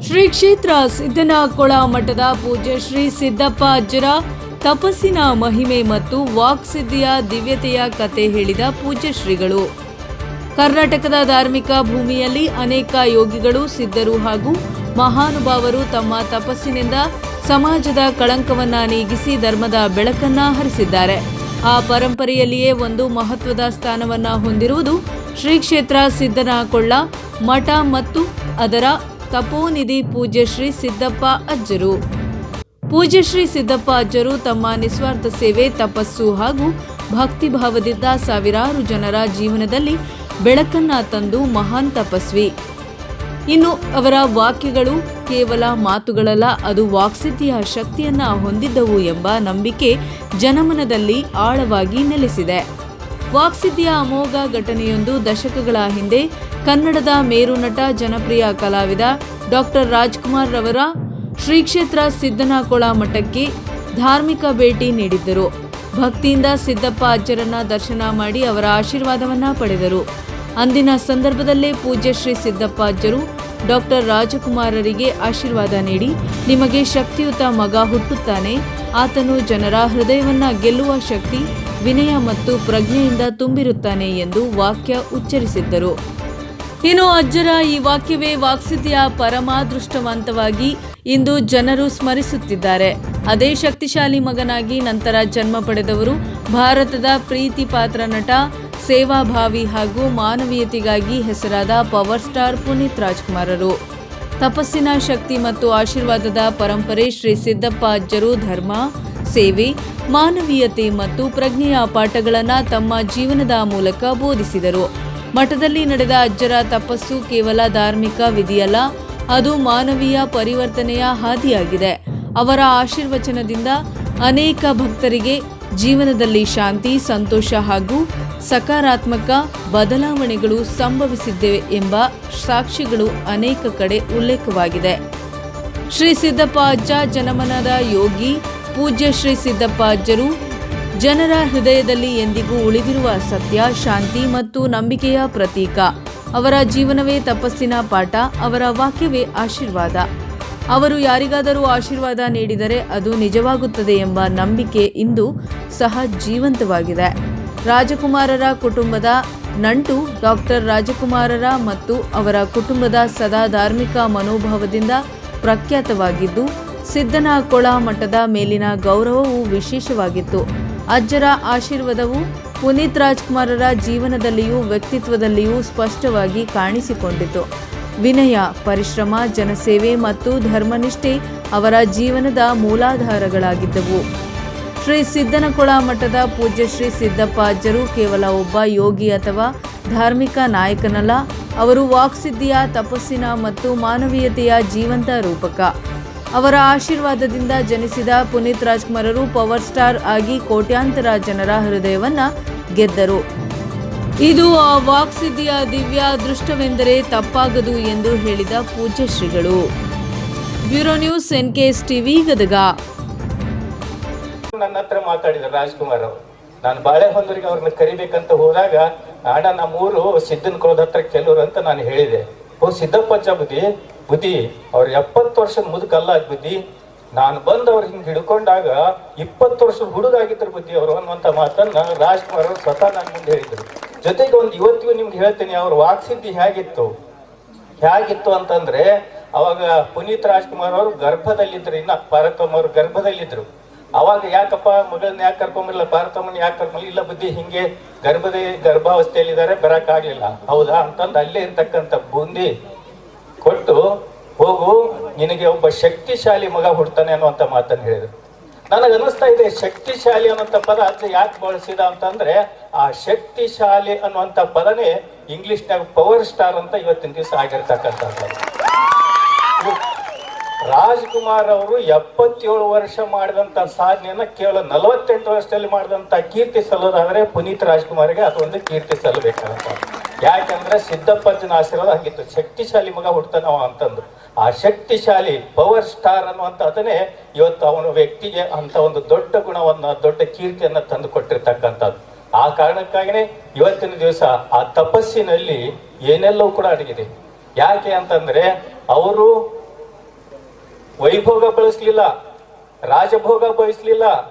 ಶ್ರೀ ಕ್ಷೇತ್ರ ಸಿದ್ದನಕೊಳ ಮಠದ ಪೂಜ್ಯ ಶ್ರೀ ಸಿದ್ದಪ್ಪ ಅಜ್ಜರ ತಪಸ್ಸಿನ ಮಹಿಮೆ ಮತ್ತು ವಾಕ್ಸಿದ್ಧಿಯ ದಿವ್ಯತೆಯ ಕತೆ ಹೇಳಿದ ಪೂಜ್ಯ ಶ್ರೀಗಳು. ಕರ್ನಾಟಕದ ಧಾರ್ಮಿಕ ಭೂಮಿಯಲ್ಲಿ ಅನೇಕ ಯೋಗಿಗಳು, ಸಿದ್ಧರು ಹಾಗೂ ಮಹಾನುಭಾವರು ತಮ್ಮ ತಪಸ್ಸಿನಿಂದ ಸಮಾಜದ ಕಳಂಕವನ್ನ ನೀಗಿಸಿ ಧರ್ಮದ ಬೆಳಕನ್ನ ಹರಿಸಿದ್ದಾರೆ. ಆ ಪರಂಪರೆಯಲ್ಲಿಯೇ ಒಂದು ಮಹತ್ವದ ಸ್ಥಾನವನ್ನ ಹೊಂದಿರುವುದು ಶ್ರೀ ಕ್ಷೇತ್ರ ಸಿದ್ದನಕೊಳ ಮಠ ಮತ್ತು ಅದರ ತಪೋನಿಧಿ ಪೂಜ್ಯ ಶ್ರೀ ಸಿದ್ದಪ್ಪ ಅಜ್ಜರು. ಪೂಜ್ಯ ಶ್ರೀ ಸಿದ್ದಪ್ಪ ಅಜ್ಜರು ತಮ್ಮ ನಿಸ್ವಾರ್ಥ ಸೇವೆ, ತಪಸ್ಸು ಹಾಗೂ ಭಕ್ತಿಭಾವದಿಂದ ಸಾವಿರಾರು ಜನರ ಜೀವನದಲ್ಲಿ ಬೆಳಕನ್ನ ತಂದು ಮಹಾನ್ ತಪಸ್ವಿ. ಇನ್ನು ಅವರ ವಾಕ್ಯಗಳು ಕೇವಲ ಮಾತುಗಳಲ್ಲ, ಅದು ವಾಕ್ಸಿದ್ಧಿಯ ಶಕ್ತಿಯನ್ನ ಹೊಂದಿದ್ದವು ಎಂಬ ನಂಬಿಕೆ ಜನಮನದಲ್ಲಿ ಆಳವಾಗಿ ನೆಲೆಸಿದೆ. ವಾಕ್ಸಿದ್ಧಿಯ ಅಮೋಘ ಘಟನೆಯೊಂದು ದಶಕಗಳ ಹಿಂದೆ ಕನ್ನಡದ ಮೇರು ನಟ, ಜನಪ್ರಿಯ ಕಲಾವಿದ ಡಾಕ್ಟರ್ ರಾಜ್ಕುಮಾರ್ ರವರ ಶ್ರೀ ಕ್ಷೇತ್ರ ಸಿದ್ದನಕೊಳ ಮಠಕ್ಕೆ ಧಾರ್ಮಿಕ ಭೇಟಿ ನೀಡಿದ್ದರು. ಭಕ್ತಿಯಿಂದ ಸಿದ್ದಪ್ಪ ಅಜ್ಜರನ್ನ ದರ್ಶನ ಮಾಡಿ ಅವರ ಆಶೀರ್ವಾದವನ್ನ ಪಡೆದರು. ಅಂದಿನ ಸಂದರ್ಭದಲ್ಲೇ ಪೂಜ್ಯ ಶ್ರೀ ಸಿದ್ದಪ್ಪ ಅಜ್ಜರು ಡಾಕ್ಟರ್ ರಾಜಕುಮಾರರಿಗೆ ಆಶೀರ್ವಾದ ನೀಡಿ, ನಿಮಗೆ ಶಕ್ತಿಯುತ ಮಗ ಹುಟ್ಟುತ್ತಾನೆ, ಆತನು ಜನರ ಹೃದಯವನ್ನ ಗೆಲ್ಲುವ ಶಕ್ತಿ, ವಿನಯ ಮತ್ತು ಪ್ರಜ್ಞೆಯಿಂದ ತುಂಬಿರುತ್ತಾನೆ ಎಂದು ವಾಕ್ಯ ಉಚ್ಚರಿಸಿದ್ದರು. ಇನ್ನು ಅಜ್ಜರ ಈ ವಾಕ್ಯವೇ ವಾಕ್ಸಿದ್ಧಿಯ ಪರಮಾದೃಷ್ಟವಂತವಾಗಿ ಇಂದು ಜನರು ಸ್ಮರಿಸುತ್ತಿದ್ದಾರೆ. ಅದೇ ಶಕ್ತಿಶಾಲಿ ಮಗನಾಗಿ ನಂತರ ಜನ್ಮ ಪಡೆದವರು ಭಾರತದ ಪ್ರೀತಿ ಪಾತ್ರ ನಟ, ಸೇವಾಭಾವಿ ಹಾಗೂ ಮಾನವೀಯತೆಗಾಗಿ ಹೆಸರಾದ ಪವರ್ ಸ್ಟಾರ್ ಪುನೀತ್ ರಾಜ್ಕುಮಾರರು. ತಪಸ್ಸಿನ ಶಕ್ತಿ ಮತ್ತು ಆಶೀರ್ವಾದದ ಪರಂಪರೆ ಶ್ರೀ ಸಿದ್ದಪ್ಪ ಅಜ್ಜರು ಧರ್ಮ, ಸೇವೆ, ಮಾನವೀಯತೆ ಮತ್ತು ಪ್ರಜ್ಞೆಯ ಪಾಠಗಳನ್ನು ತಮ್ಮ ಜೀವನದ ಮೂಲಕ ಬೋಧಿಸಿದರು. ಮಠದಲ್ಲಿ ನಡೆದ ಅಜ್ಜರ ತಪಸ್ಸು ಕೇವಲ ಧಾರ್ಮಿಕ ವಿಧಿಯಲ್ಲ, ಅದು ಮಾನವೀಯ ಪರಿವರ್ತನೆಯ ಹಾದಿಯಾಗಿದೆ. ಅವರ ಆಶೀರ್ವಚನದಿಂದ ಅನೇಕ ಭಕ್ತರಿಗೆ ಜೀವನದಲ್ಲಿ ಶಾಂತಿ, ಸಂತೋಷ ಹಾಗೂ ಸಕಾರಾತ್ಮಕ ಬದಲಾವಣೆಗಳು ಸಂಭವಿಸಿದ್ದೇವೆ ಎಂಬ ಸಾಕ್ಷಿಗಳು ಅನೇಕ ಕಡೆ ಉಲ್ಲೇಖವಾಗಿದೆ. ಶ್ರೀ ಸಿದ್ದಪ್ಪ ಅಜ್ಜ ಜನಮನದ ಯೋಗಿ. ಪೂಜ್ಯ ಶ್ರೀ ಸಿದ್ದಪ್ಪ ಅಜ್ಜರು ಜನರ ಹೃದಯದಲ್ಲಿ ಎಂದಿಗೂ ಉಳಿದಿರುವ ಸತ್ಯ, ಶಾಂತಿ ಮತ್ತು ನಂಬಿಕೆಯ ಪ್ರತೀಕ. ಅವರ ಜೀವನವೇ ತಪಸ್ಸಿನ ಪಾಠ, ಅವರ ವಾಕ್ಯವೇ ಆಶೀರ್ವಾದ. ಅವರು ಯಾರಿಗಾದರೂ ಆಶೀರ್ವಾದ ನೀಡಿದರೆ ಅದು ನಿಜವಾಗುತ್ತದೆ ಎಂಬ ನಂಬಿಕೆ ಇಂದು ಸಹ ಜೀವಂತವಾಗಿದೆ. ರಾಜಕುಮಾರರ ಕುಟುಂಬದ ನಂಟು ಡಾಕ್ಟರ್ ರಾಜಕುಮಾರರ ಮತ್ತು ಅವರ ಕುಟುಂಬದ ಸದಾ ಧಾರ್ಮಿಕ ಮನೋಭಾವದಿಂದ ಪ್ರಖ್ಯಾತವಾಗಿದ್ದು, ಸಿದ್ದನಕೊಳ ಮಠದ ಮೇಲಿನ ಗೌರವವು ವಿಶೇಷವಾಗಿತ್ತು. ಅಜ್ಜರ ಆಶೀರ್ವಾದವು ಪುನೀತ್ ರಾಜ್ಕುಮಾರರ ಜೀವನದಲ್ಲಿಯೂ ವ್ಯಕ್ತಿತ್ವದಲ್ಲಿಯೂ ಸ್ಪಷ್ಟವಾಗಿ ಕಾಣಿಸಿಕೊಂಡಿತು. ವಿನಯ, ಪರಿಶ್ರಮ, ಜನಸೇವೆ ಮತ್ತು ಧರ್ಮನಿಷ್ಠೆ ಅವರ ಜೀವನದ ಮೂಲಾಧಾರಗಳಾಗಿದ್ದವು. ಶ್ರೀ ಸಿದ್ದನಕೊಳ ಮಠದ ಪೂಜ್ಯ ಶ್ರೀ ಸಿದ್ದಪ್ಪ ಅಜ್ಜರು ಕೇವಲ ಒಬ್ಬ ಯೋಗಿ ಅಥವಾ ಧಾರ್ಮಿಕ ನಾಯಕನಲ್ಲ, ಅವರು ವಾಕ್ಸಿದ್ಧಿಯ, ತಪಸ್ಸಿನ ಮತ್ತು ಮಾನವೀಯತೆಯ ಜೀವಂತ ರೂಪಕ. ಅವರ ಆಶೀರ್ವಾದದಿಂದ ಜನಿಸಿದ ಪುನೀತ್ ರಾಜ್ಕುಮಾರರು ಪವರ್ ಸ್ಟಾರ್ ಆಗಿ ಕೋಟ್ಯಾಂತರ ಜನರ ಹೃದಯವನ್ನ ಗೆದ್ದರು. ಇದು ಆ ವಾಕ್ಸಿದ್ಧಿಯ ದಿವ್ಯ ಅದೃಷ್ಟವೆಂದರೆ ತಪ್ಪಾಗದು ಎಂದು ಹೇಳಿದ ಪೂಜ್ಯ ಶ್ರೀಗಳು. Bureau news, NKS TV, Gadag. ನನ್ನ ಹತ್ರ ಮಾತಾಡಿದ್ರು ರಾಜ್ಕುಮಾರ್ ಅವರು. ನಾನು ಬಾಳೆಹೊನ್ನೂರಿಗೆ ಅವ್ರನ್ನ ಕರಿಬೇಕಂತ ಹೋದಾಗ, ಆಡ ನಮ್ಮೂರು ಸಿದ್ದನಕೊಳದ ಹತ್ರ ಕೆಲವರು ಅಂತ ನಾನು ಹೇಳಿದೆ. ಸಿದ್ದಪ್ಪಜ್ಜ ಬುದ್ಧಿ ಅವ್ರ 70 ವರ್ಷದ ಮುದುಕಲ್ಲ ಬುದ್ಧಿ. ನಾನು ಬಂದು ಅವ್ರು ಹಿಂಗೆ ಹಿಡ್ಕೊಂಡಾಗ 20 ವರ್ಷದ ಹುಡುಗಾಗಿದ್ರು ಬುದ್ಧಿ ಅವರು ಅನ್ನುವಂಥ ಮಾತನ್ನ ರಾಜ್ಕುಮಾರ್ ಅವರು ಸ್ವತಃ ನನ್ನ ಮುಂದೆ ಹೇಳಿದ್ರು. ಜೊತೆಗೆ ಇವತ್ತಿಗೂ ನಿಮ್ಗೆ ಹೇಳ್ತೀನಿ, ಅವ್ರ ವಾಕ್ಸಿದ್ಧಿ ಹೇಗಿತ್ತು ಅಂತಂದ್ರೆ, ಅವಾಗ ಪುನೀತ್ ರಾಜ್ಕುಮಾರ್ ಅವರು ಗರ್ಭದಲ್ಲಿದ್ರು, ಇನ್ನ ಪಾರ್ವತಮ್ಮ ಅವರು ಗರ್ಭದಲ್ಲಿದ್ರು. ಅವಾಗ ಯಾಕಪ್ಪ ಮಗಳನ್ನ ಯಾಕೆ ಕರ್ಕೊಂಬರಲ್ಲ, ಪಾರ್ವತಮ್ಮನ ಯಾಕೆ ಕರ್ಕೊಂಬಲ್ಲ? ಇಲ್ಲ ಬುದ್ಧಿ, ಹಿಂಗೆ ಗರ್ಭಾವಸ್ಥೆಯಲ್ಲಿದ್ದಾರೆ, ಬರಕ್ಕಾಗ್ಲಿಲ್ಲ. ಹೌದಾ ಅಂತಂದು ಅಲ್ಲೇ ಇರ್ತಕ್ಕಂಥ ಬೂಂದಿ ಕೊಟ್ಟು, ಹೋಗು, ನಿನಗೆ ಒಬ್ಬ ಶಕ್ತಿಶಾಲಿ ಮಗ ಹುಡ್ತಾನೆ ಅನ್ನುವಂಥ ಮಾತನ್ನು ಹೇಳಿದ್ರು. ನನಗೆ ಅನಿಸ್ತಾ ಇದೆ, ಶಕ್ತಿಶಾಲಿ ಅನ್ನುವಂಥ ಪದ ಅಜ್ಜ ಯಾಕೆ ಬಳಸಿದ ಅಂತಂದ್ರೆ, ಆ ಶಕ್ತಿಶಾಲಿ ಅನ್ನುವಂಥ ಪದನೇ ಇಂಗ್ಲಿಷ್ನಾಗ ಪವರ್ ಸ್ಟಾರ್ ಅಂತ ಇವತ್ತಿನ ದಿವಸ ಆಗಿರ್ತಕ್ಕಂಥದ್ದು. ರಾಜ್ಕುಮಾರ್ ಅವರು 77 ವರ್ಷ ಮಾಡಿದಂಥ ಸಾಧನೆಯನ್ನ ಕೇವಲ 48 ವರ್ಷದಲ್ಲಿ ಮಾಡಿದಂಥ ಕೀರ್ತಿ ಸಲ್ಲೋದಾದ್ರೆ ಪುನೀತ್ ರಾಜ್ಕುಮಾರ್ಗೆ ಅದೊಂದು ಕೀರ್ತಿ ಸಲ್ಲಬೇಕಾದಂತ. ಯಾಕಂದ್ರೆ ಸಿದ್ದಪ್ಪಜ್ಜನ ಆಶೀರ್ವಾದ ಹಂಗಿತ್ತು, ಶಕ್ತಿಶಾಲಿ ಮಗ ಹುಡ್ತಾನವ ಅಂತಂದು. ಆ ಶಕ್ತಿಶಾಲಿ ಪವರ್ ಸ್ಟಾರ್ ಅನ್ನುವಂಥ ಅದನ್ನೇ ಇವತ್ತು ಅವನ ವ್ಯಕ್ತಿಗೆ ಅಂತ ಒಂದು ದೊಡ್ಡ ಗುಣವನ್ನ, ದೊಡ್ಡ ಕೀರ್ತಿಯನ್ನ ತಂದು ಕೊಟ್ಟಿರ್ತಕ್ಕಂಥದ್ದು. ಆ ಕಾರಣಕ್ಕಾಗಿನೇ ಇವತ್ತಿನ ದಿವಸ ಆ ತಪಸ್ಸಿನಲ್ಲಿ ಏನೆಲ್ಲವೂ ಕೂಡ ಅಡಗಿದೆ. ಯಾಕೆ ಅಂತಂದ್ರೆ ಅವರು ವೈಭೋಗ ಬಳಸಲಿಲ್ಲ, ರಾಜಭೋಗ ಬಯಸಲಿಲ್ಲ,